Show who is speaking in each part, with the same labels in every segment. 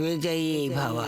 Speaker 1: విజయీ భవ.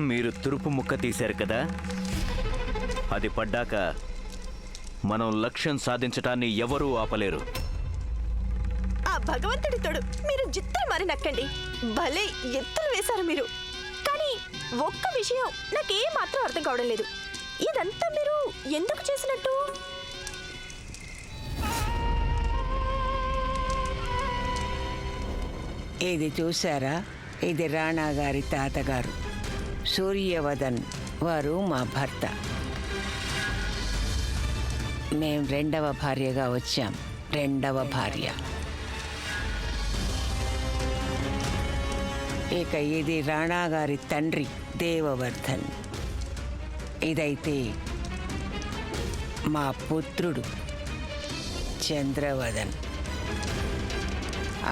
Speaker 2: మీరు తురుపు ముక్క తీశారు కదా, అది పడ్డాక మనం లక్ష్యం సాధించటాన్ని ఎవరూ ఆపలేరు.
Speaker 3: ఆ భగవంతుడి తోడు మీరు జిత్తలు మరి నక్కండి. భలే ఎత్తులు వేశారు మీరు. కానీ ఒక్క విషయం నాకేం మాత్రం అర్థం కావడం లేదు. ఇదంతా మీరు ఎందుకు చేసినట్టు?
Speaker 1: ఇది చూసారా? ఇది రాణా గారి తాతగారు సూర్యవదన్. వారు మా భర్త. మేం రెండవ భార్యగా వచ్చాం. రెండవ భార్య. ఇక ఇది రాణా గారి తండ్రి దేవవర్ధన్. ఇదైతే మా పుత్రుడు చంద్రవదన్.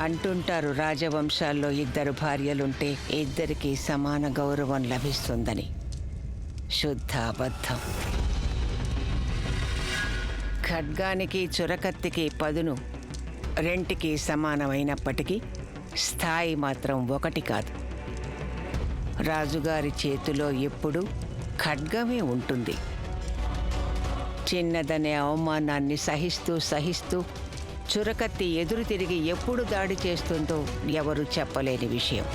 Speaker 1: అంటుంటారు రాజవంశాల్లో ఇద్దరు భార్యలుంటే ఇద్దరికి సమాన గౌరవం లభిస్తుందని. శుద్ధ అబద్ధం. ఖడ్గానికి చురకత్తికి పదును రెంటికి సమానమైనప్పటికీ స్థాయి మాత్రం ఒకటి కాదు. రాజుగారి చేతిలో ఎప్పుడూ ఖడ్గమే ఉంటుంది. చిన్నదనే అవమానాన్ని సహిస్తూ సహిస్తూ చురకత్తి ఎదురు తిరిగి ఎప్పుడు దాడి చేస్తుందో ఎవరు చెప్పలేని విషయం.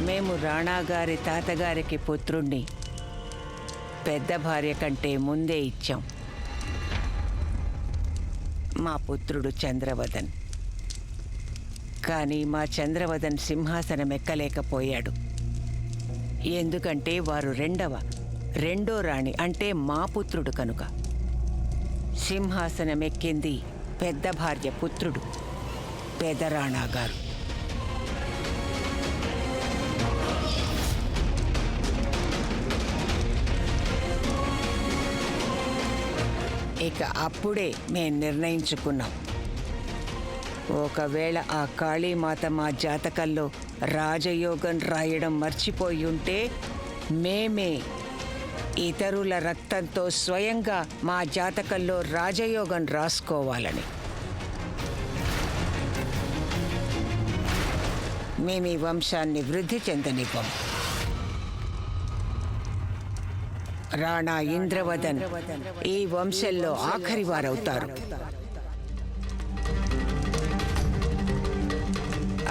Speaker 1: మేము రాణాగారి తాతగారికి పుత్రుణ్ణి పెద్ద భార్య కంటే ముందే ఇచ్చాం. మా పుత్రుడు చంద్రవదన్. కానీ మా చంద్రవదన్ సింహాసనం ఎక్కలేకపోయాడు. ఎందుకంటే వారు రెండో రాణి అంటే మా పుత్రుడు కనుక. సింహాసనం ఎక్కింది పెద్ద భార్య పుత్రుడు పెదరాణా గారు. ఇక అప్పుడే మేము నిర్ణయించుకున్నాం, ఒకవేళ ఆ కాళీమాత మా జాతకంలో రాజయోగం రాయడం మర్చిపోయి ఉంటే మేమే ఇతరుల రక్తంతో స్వయంగా మా జాతకంలో రాజయోగం రాసుకోవాలని. మేము ఈ వంశాన్ని వృద్ధి చెందనివ్వం. రాణా ఇంద్రవదన్ ఈ వంశంలో ఆఖరి వారవుతారు.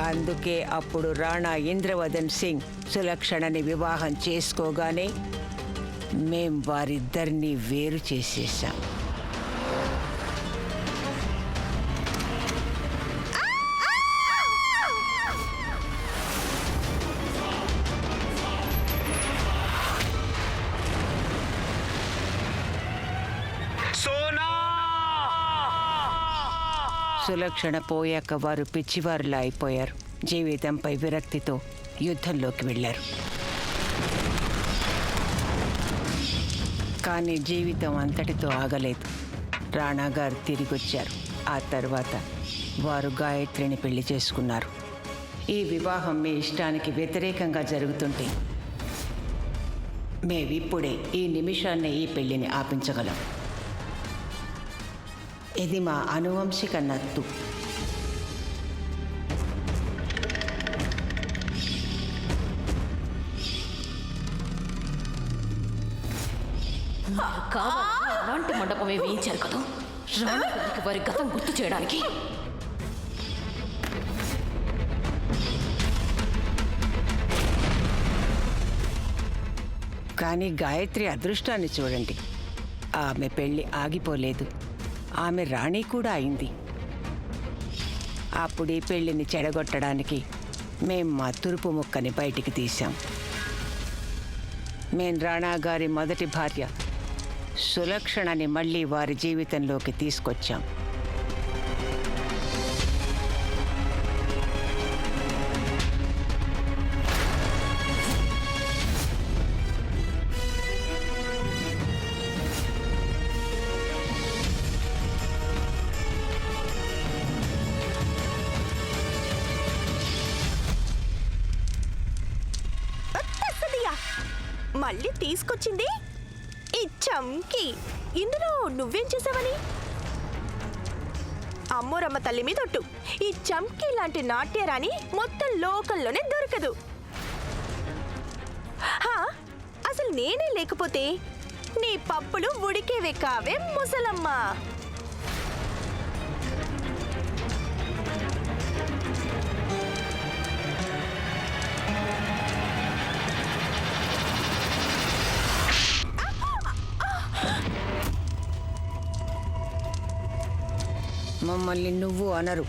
Speaker 1: అందుకే అప్పుడు రాణా ఇంద్రవదన్ సింగ్ సులక్షణని వివాహం చేసుకోగానే మేం వారిద్దరినీ వేరు చేసేసాం. సులక్షణ పోయాక వారు పిచ్చివారులా అయిపోయారు. జీవితంపై విరక్తితో యుద్ధంలోకి వెళ్ళారు. కానీ జీవితం అంతటితో ఆగలేదు. రాణాగారు తిరిగొచ్చారు. ఆ తర్వాత వారు గాయత్రిని పెళ్లి చేసుకున్నారు. ఈ వివాహం మీ ఇష్టానికి వ్యతిరేకంగా జరుగుతుంటే మేమిప్పుడే ఈ నిమిషాన్నే ఈ పెళ్లిని ఆపించగలం. ఇది మా అనువంశిక నత్తు.
Speaker 4: అలాంటి మండపమే వేయించారు కదా రాణిగారికి వారి గతం గుర్తు చేయడానికి.
Speaker 1: కానీ గాయత్రి అదృష్టాన్ని చూడండి, ఆమె పెళ్లి ఆగిపోలేదు. ఆమె రాణి కూడా అయింది. అప్పుడు ఈ పెళ్లిని చెడగొట్టడానికి మేం మా తురుపు ముక్కని బయటికి తీశాం. మేం రాణా గారి మొదటి భార్య సులక్షణని మళ్ళీ వారి జీవితంలోకి తీసుకొచ్చాం.
Speaker 3: తస్సదియా, మళ్ళీ తీసుకొచ్చింది ఈ చంకి. ఇందులో నువ్వేం చేసావని? అమ్మోరమ్మ తల్లి మీద ఒట్టు, ఈ చంకి లాంటి నాట్యరాని మొత్తం లోకంలోనే దొరకదు. హా, అసలు నేనే లేకపోతే నీ పప్పులు ఉడికేవే కావే ముసలమ్మ.
Speaker 1: మమ్మల్ని నువ్వు అనరు,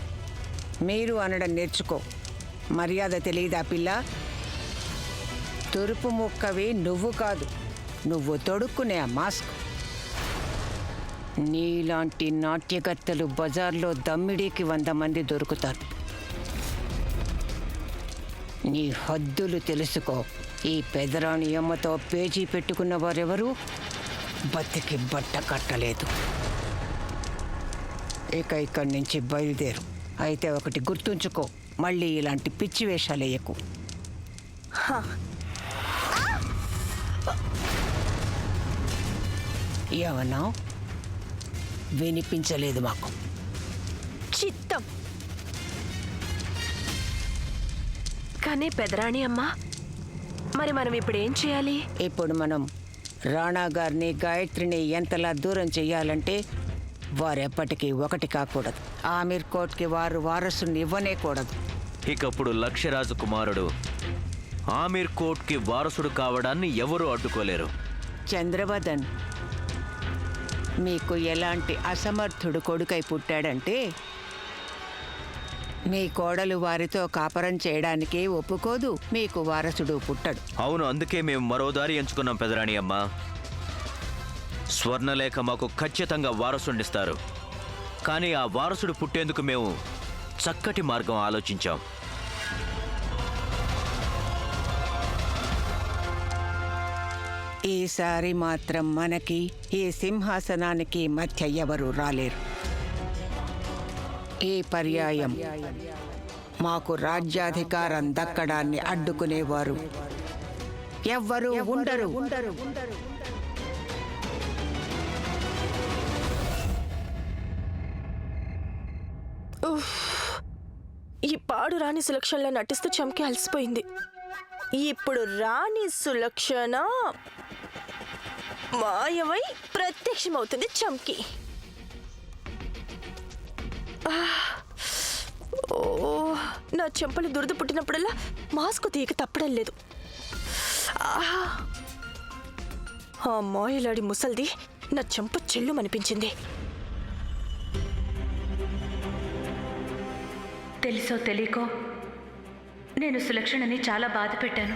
Speaker 1: మీరు అనడం నేర్చుకో. మర్యాద తెలియదా పిల్ల? తురుపు ముక్కవి నువ్వు కాదు, నువ్వు తొడుక్కునే ఆ మాస్క్. నీలాంటి నాట్యకత్తెలు బజార్లో దమ్మిడీకి 100 మంది దొరుకుతారు. నీ హద్దులు తెలుసుకో. ఈ పెదరాని అమ్మతో పేజీ పెట్టుకున్న వారెవరూ బతికి బట్ట కట్టలేదు. ఇక ఇక్కడి నుంచి బయలుదేరు. అయితే ఒకటి గుర్తుంచుకో, మళ్ళీ ఇలాంటి పిచ్చి వేషాలు వేయకు. ఏమన్నా వినిపించలేదు మాకు.
Speaker 3: చిత్తం. కానీ పెదరాణి అమ్మా, మరి మనం ఇప్పుడు ఏం చేయాలి?
Speaker 1: ఇప్పుడు మనం రాణా గారిని గాయత్రిని ఎంతలా దూరం చెయ్యాలంటే వారెప్పటికీ ఒకటి కాకూడదు. ఆమీర్ కోట్కి వారు వారసుని ఇవ్వనేకూడదు.
Speaker 2: ఇకప్పుడు లక్ష్యరాజు కుమారుడు ఆమీర్ కోట్కి వారసుడు కావడాన్ని ఎవరూ అడ్డుకోలేరు.
Speaker 1: చంద్రవదన్ మీకు ఎలాంటి అసమర్థుడు కొడుకై పుట్టాడంటే మీ కోడలు వారితో కాపరం చేయడానికి ఒప్పుకోదు, మీకు వారసుడు పుట్టడు.
Speaker 2: అవును, అందుకే మేము మరో దారి ఎంచుకున్నాం పెదరాణి అమ్మ. స్వర్ణలేఖ మాకు ఖచ్చితంగా వారసుడిస్తారు. కానీ ఆ వారసుడు పుట్టేందుకు మేము చక్కటి మార్గం ఆలోచించాం.
Speaker 1: ఈసారి మాత్రం మనకి ఈ సింహాసనానికి మధ్య ఎవరు రాలేరు. ఈ పర్యాయం మాకు రాజ్యాధికారం దక్కడాన్ని అడ్డుకునేవారు ఎవ్వరూ ఉండరు.
Speaker 3: ఈ పాడు రాణి సులక్షణలో నటిస్తూ చంకి అలసిపోయింది. ఇప్పుడు రాణి సులక్షణ మాయమై ప్రత్యక్షమవుతుంది చంకి. ఓ, నా చెంపలు దురద పుట్టినప్పుడల్లా మాస్క్ తీయక తప్పడం లేదు. ఆ మాయలాడి ముసల్ది నా చెంప చెల్లుమనిపించింది.
Speaker 5: తెలుసో తెలియకో నేను సులక్షణని చాలా బాధ పెట్టాను.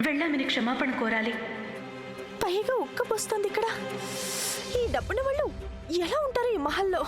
Speaker 5: వెళ్ళామని క్షమాపణ కోరాలి.
Speaker 3: పైగా ఉక్కపోస్తుంది ఇక్కడ. ఈ డబ్బున్న వాళ్ళు ఎలా ఉంటారు ఈ మహల్లో?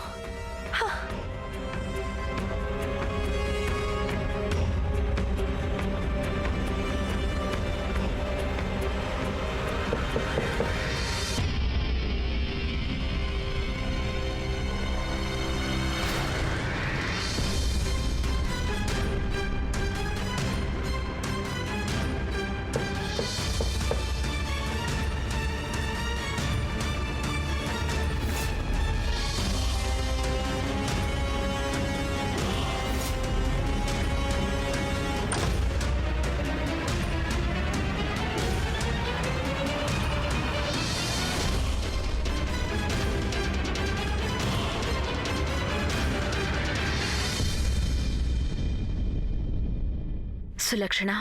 Speaker 5: సులక్షణ,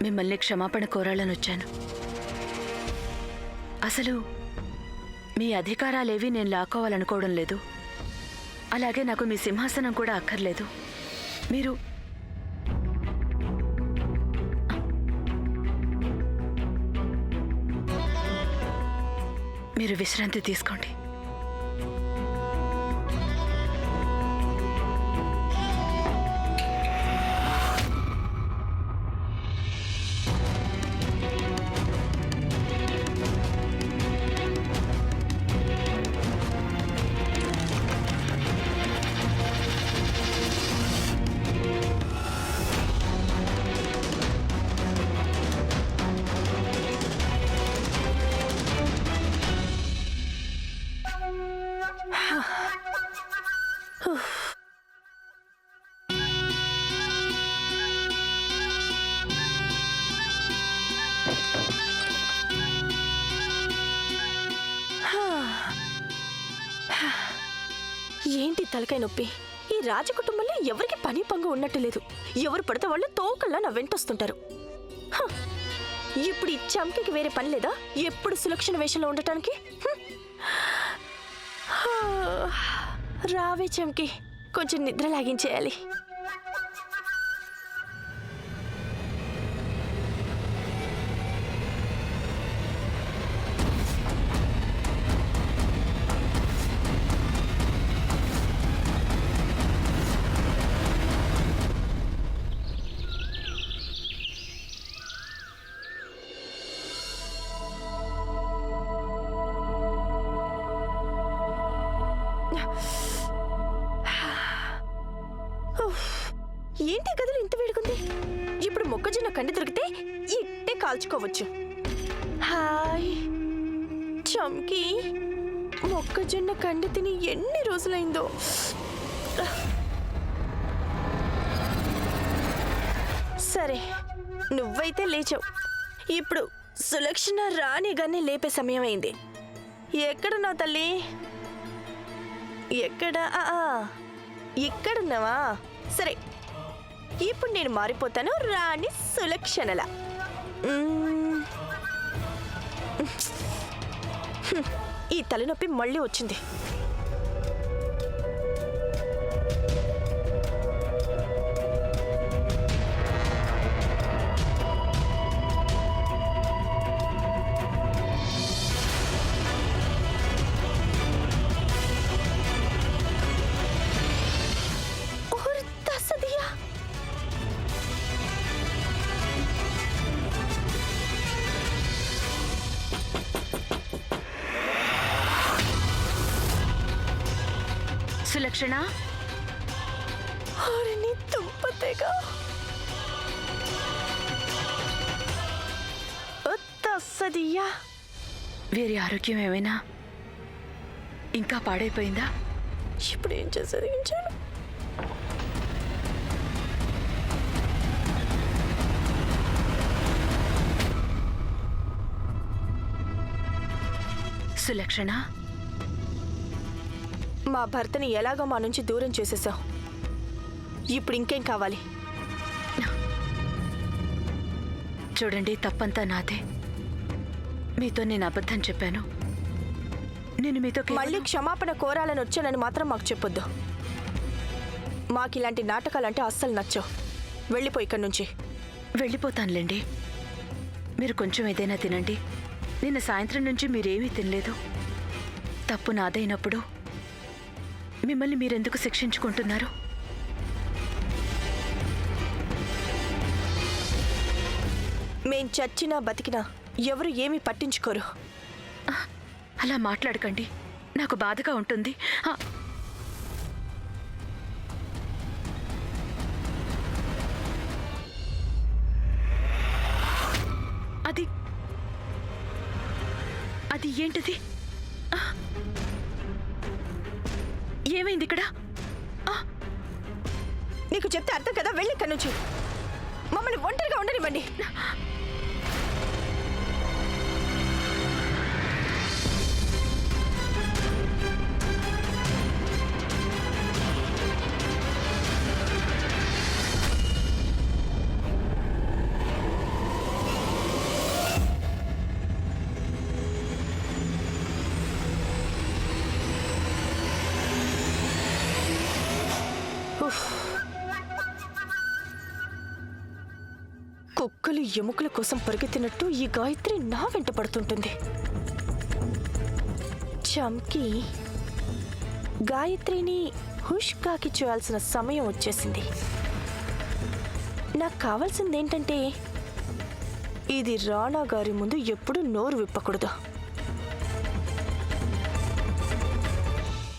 Speaker 5: మిమ్మల్ని క్షమాపణ కోరాలని వచ్చాను. అసలు మీ అధికారాలేవి నేను లాక్కోవాలనుకోవడం లేదు. అలాగే నాకు మీ సింహాసనం కూడా అక్కర్లేదు. మీరు విశ్రాంతి తీసుకోండి.
Speaker 3: ఏంటి తలకాయ నొప్పి? ఈ రాజకుటుంబంలో ఎవరికి పని పంగు ఉన్నట్టు లేదు. ఎవరు పడితే వాళ్ళు తోకల్లా నా వెంటొస్తుంటారు. ఇప్పుడు ఈ చంకికి వేరే పని లేదా ఎప్పుడు సులక్షణ వేషంలో ఉండటానికి? రావే చంకి, కొంచెం నిద్ర లాగించేయాలి. ఏంటి గదులు ఇంత వేడుకుంది? ఇప్పుడు మొక్కజొన్న కండి దొరికితే ఇట్టే కాల్చుకోవచ్చు. హాయ్ చంకి, మొక్కజొన్న కండి తిని ఎన్ని రోజులైందో. సరే, నువ్వైతే లేచావు. ఇప్పుడు సులక్షణ రాణిగానే లేపే సమయం అయింది. ఎక్కడున్నావు తల్లి? ఎక్కడ? ఇక్కడున్నావా? సరే, ఇప్పుడు నేను మారిపోతాను రాణి సులక్షణలా. ఈ తలనొప్పి మళ్ళీ వచ్చింది.
Speaker 5: సులక్షణ, వీరి ఆరోగ్యం ఏమైనా ఇంకా పాడైపోయిందా?
Speaker 3: ఇప్పుడు ఏం చేసేది?
Speaker 5: సులక్షణ,
Speaker 3: మా భర్తని ఎలాగో మా నుంచి దూరం చేసేసావు. ఇప్పుడు ఇంకేం కావాలి?
Speaker 5: చూడండి, తప్పంతా నాదే. మీతో నేను అబద్ధం చెప్పాను. నేను మీతో
Speaker 3: మళ్ళీ క్షమాపణ కోరాలని వచ్చానని మాత్రం మాకు చెప్పొద్దు. మాకు ఇలాంటి నాటకాలంటే అస్సలు నచ్చవు. వెళ్ళిపో ఇక్కడి నుంచి.
Speaker 5: వెళ్ళిపోతానులేండి. మీరు కొంచెం ఏదైనా తినండి. నిన్న సాయంత్రం నుంచి మీరేమీ తినలేదు. తప్పు నాదైనప్పుడు మిమ్మల్ని మీరెందుకు శిక్షించుకుంటున్నారు?
Speaker 3: మేం చచ్చినా బతికినా ఎవరు ఏమీ పట్టించుకోరు.
Speaker 5: అలా మాట్లాడకండి, నాకు బాధగా ఉంటుంది. అది అది ఏంటిది? ఏమైంది ఇక్కడ?
Speaker 3: నీకు చెప్తే అర్థం కదా, వెళ్ళి ఇక్కడి నుంచి. మమ్మల్ని ఒంటరిగా ఉండనివ్వండి. కుక్కలు ఎముకల కోసం పరిగెత్తినట్టు ఈ గాయత్రి నా వెంట పడుతుంటుంది. చంకి గాయత్రిని హుష్కాకి చేయాల్సిన సమయం వచ్చేసింది. నాకు కావాల్సింది ఏంటంటే ఇది రాణా గారి ముందు ఎప్పుడు నోరు విప్పకూడదు.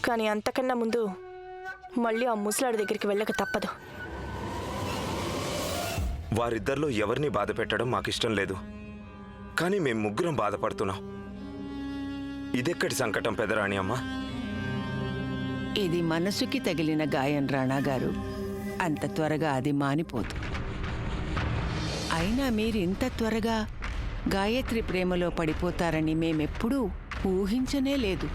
Speaker 3: కానీ అంతకన్నా ముందు మళ్ళీ ఆ ముసలాడి దగ్గరికి వెళ్ళక తప్పదు.
Speaker 6: వారిద్దరిలో ఎవరిని బాధ పెట్టడం మాకిష్టం లేదు. కానీ మేం ముగ్గురం బాధపడుతున్నాం. ఇదెక్కడి సంకటం పెదరాణి అమ్మ?
Speaker 1: ఇది మనసుకి తగిలిన గాయం రాణా గారు. అంత త్వరగా అది మానిపోదు. అయినా మీరు ఇంత త్వరగా గాయత్రి ప్రేమలో పడిపోతారని మేమెప్పుడూ ఊహించనే లేదు.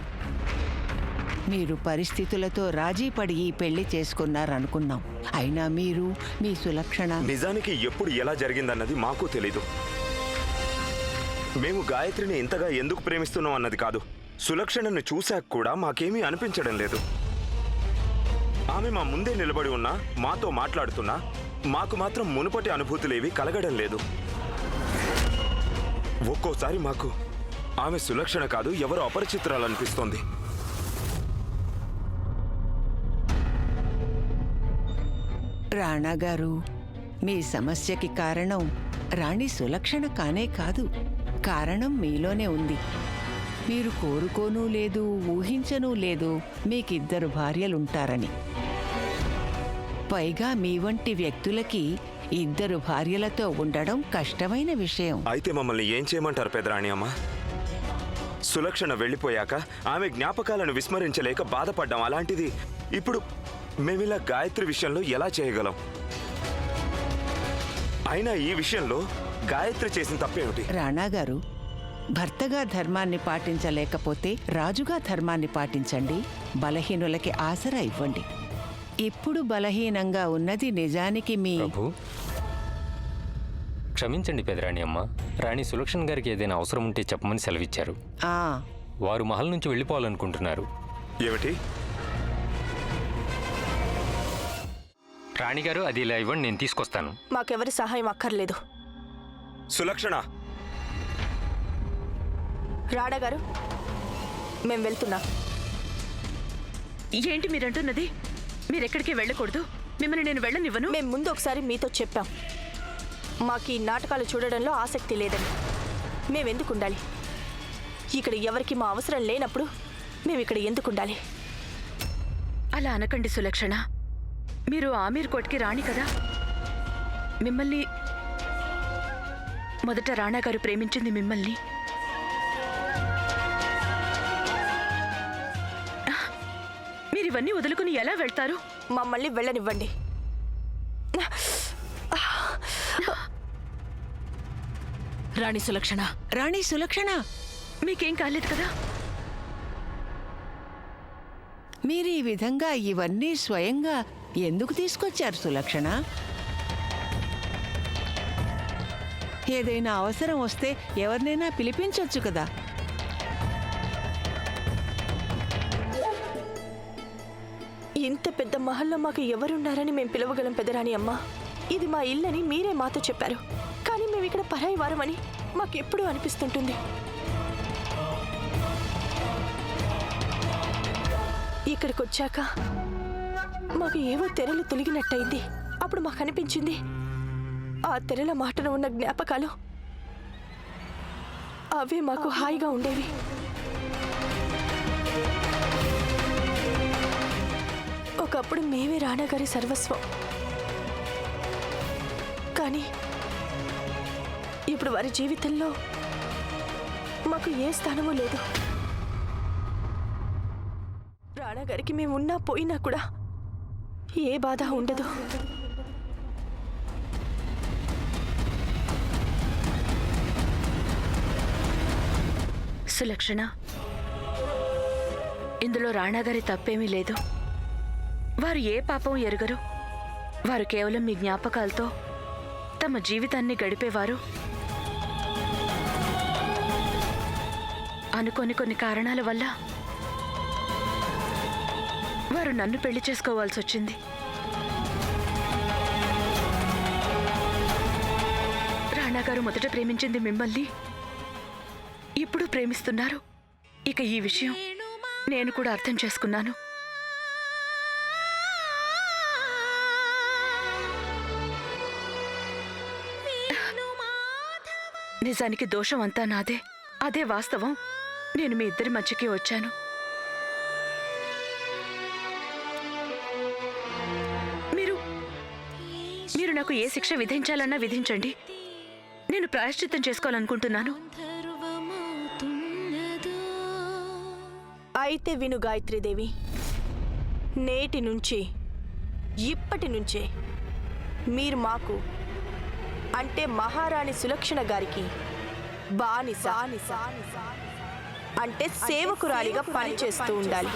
Speaker 1: మీరు పరిస్థితులతో రాజీ పడి ఈ పెళ్లి చేసుకున్నారనుకున్నాం. అయినా మీరు మీ సులక్షణ
Speaker 6: నిజానికి ఎప్పుడు ఎలా జరిగిందన్నది మాకు తెలీదు. మేము గాయత్రిని ఇంతగా ఎందుకు ప్రేమిస్తున్నాం అన్నది కాదు. సులక్షణను చూశాక కూడా మాకేమీ అనిపించడం లేదు. ఆమె మా ముందే నిలబడి ఉన్నా, మాతో మాట్లాడుతున్నా మాకు మాత్రం మునుపటి అనుభూతులేవి కలగడం లేదు. ఒక్కోసారి మాకు ఆమె సులక్షణ కాదు, ఎవరో అపరిచితురాలనిపిస్తోంది.
Speaker 1: రాణా గారు, మీ సమస్యకి కారణం రాణి సులక్షణ కానే కాదు. కారణం మీలోనే ఉంది. మీరు కోరుకోనూ లేదు, ఊహించనూ లేదు మీకిద్దరు భార్యలుంటారని. పైగా మీ వంటి వ్యక్తులకి ఇద్దరు భార్యలతో ఉండడం కష్టమైన విషయం.
Speaker 6: అయితే మమ్మల్ని ఏం చేయమంటారు పెదరాణి అమ్మ? సులక్షణ వెళ్ళిపోయాక ఆమె జ్ఞాపకాలను విస్మరించలేక బాధపడ్డాం. అలాంటిది ఇప్పుడు మేమిలా గాయత్రి విషయంలో ఎలా చేయగలం? అయినా ఈ విషయంలో గాయత్రి చేసిన తప్పేమిటి?
Speaker 1: రాణా గారు, భర్తగా ధర్మాన్ని పాటించలేకపోతే రాజుగా ధర్మాన్ని పాటించండి. బలహీనులకి ఆసరా ఇవ్వండి. ఇప్పుడు బలహీనంగా ఉన్నది నిజానికి మీ
Speaker 7: ప్రభు, క్షమించండి పెదరాణి అమ్మ. రాణి సులక్షణ్ గారికి ఏదైనా అవసరం ఉంటే చెప్పమని సెలవిచ్చారు.
Speaker 1: ఆ
Speaker 7: వారు మహల్ నుంచి వెళ్ళిపోవాలనుకుంటున్నారు.
Speaker 6: ఏమిటి?
Speaker 7: రాణిగారు, అది ఇలా ఇవ్వండి, నేను తీసుకొస్తాను.
Speaker 3: మాకెవరి సహాయం అక్కర్లేదు.
Speaker 6: సులక్షణ!
Speaker 3: రాణా గారు, మేం వెళ్తున్నాం.
Speaker 5: ఏంటి మీరంటున్నది? మీరెక్కడికి వెళ్ళకూడదు. మిమ్మల్ని నేను వెళ్ళనివ్వను.
Speaker 3: మేం ముందు ఒకసారి మీతో చెప్పాం, మాకు ఈ నాటకాలు చూడడంలో ఆసక్తి లేదని. మేమెందుకు ఉండాలి? ఇక్కడ ఎవరికి మా అవసరం లేనప్పుడు మేము ఇక్కడ ఎందుకు ఉండాలి?
Speaker 5: అలా అనకండి సులక్షణ. మీరు ఆమీర్ కోట్కి రాణి కదా. మిమ్మల్ని మొదట రాణా గారు ప్రేమించింది మిమ్మల్ని. మీరివన్నీ వదులుకుని ఎలా వెళ్తారు?
Speaker 3: మమ్మల్ని వెళ్ళనివ్వండి.
Speaker 5: రాణి సులక్షణ,
Speaker 1: రాణి సులక్షణ,
Speaker 5: మీకేం కాలేదు కదా?
Speaker 1: మీరు ఈ విధంగా ఇవన్నీ స్వయంగా ఎందుకు తీసుకొచ్చారు సులక్షణ? ఏదైనా అవసరం వస్తే ఎవరినైనా పిలిపించొచ్చు కదా.
Speaker 3: ఇంత పెద్ద మహల్లో మాకు ఎవరున్నారని మేము పిలవగలం పెదరాని అమ్మ. ఇది మా ఇల్లని మీరే మాతో చెప్పారు. కానీ మేము ఇక్కడ పరాయి వారమని మాకెప్పుడూ అనిపిస్తుంటుంది. ఇక్కడికి వచ్చాక మాకు ఏవో తెరలు తొలగినట్టయింది. అప్పుడు మాకు అనిపించింది ఆ తెరల మాటన ఉన్న జ్ఞాపకాలు అవే మాకు హాయిగా ఉండేవి. ఒకప్పుడు మేమే రాణా గారి సర్వస్వం. కానీ ఇప్పుడు వారి జీవితంలో మాకు ఏ స్థానమూ లేదు. రాణా గారికి మేము ఉన్నా పోయినా కూడా ఏ బాధ ఉండదు.
Speaker 5: సులక్షణ, ఇందులో రాణా గారి తప్పేమీ లేదు. వారు ఏ పాపం ఎరుగరు. వారు కేవలం మీ జ్ఞాపకాలతో తమ జీవితాన్ని గడిపేవారు. అనుకోని కొన్ని కారణాల వల్ల వారు నన్ను పెళ్లి చేసుకోవాల్సి వచ్చింది. నాన్నగారు మొదట ప్రేమించింది మిమ్మల్ని, ఇప్పుడు ప్రేమిస్తున్నారు. ఇక ఈ విషయం నేను కూడా అర్థం చేసుకున్నాను. నిజానికి దోషం అంతా నాదే, అదే వాస్తవం. నేను మీ ఇద్దరి మధ్యకి వచ్చాను. మీరు నాకు ఏ శిక్ష విధించాలన్నా విధించండి. నేను ప్రాయశ్చిత్తం చేసుకోవాలనుకుంటున్నాను.
Speaker 3: అయితే విను గాయత్రీదేవి, నేటి నుంచి, ఇప్పటి నుంచే మీరు మాకు అంటే మహారాణి సులక్షణ గారికి బానిస అంటే సేవకురాలిగా పనిచేస్తూ ఉండాలి.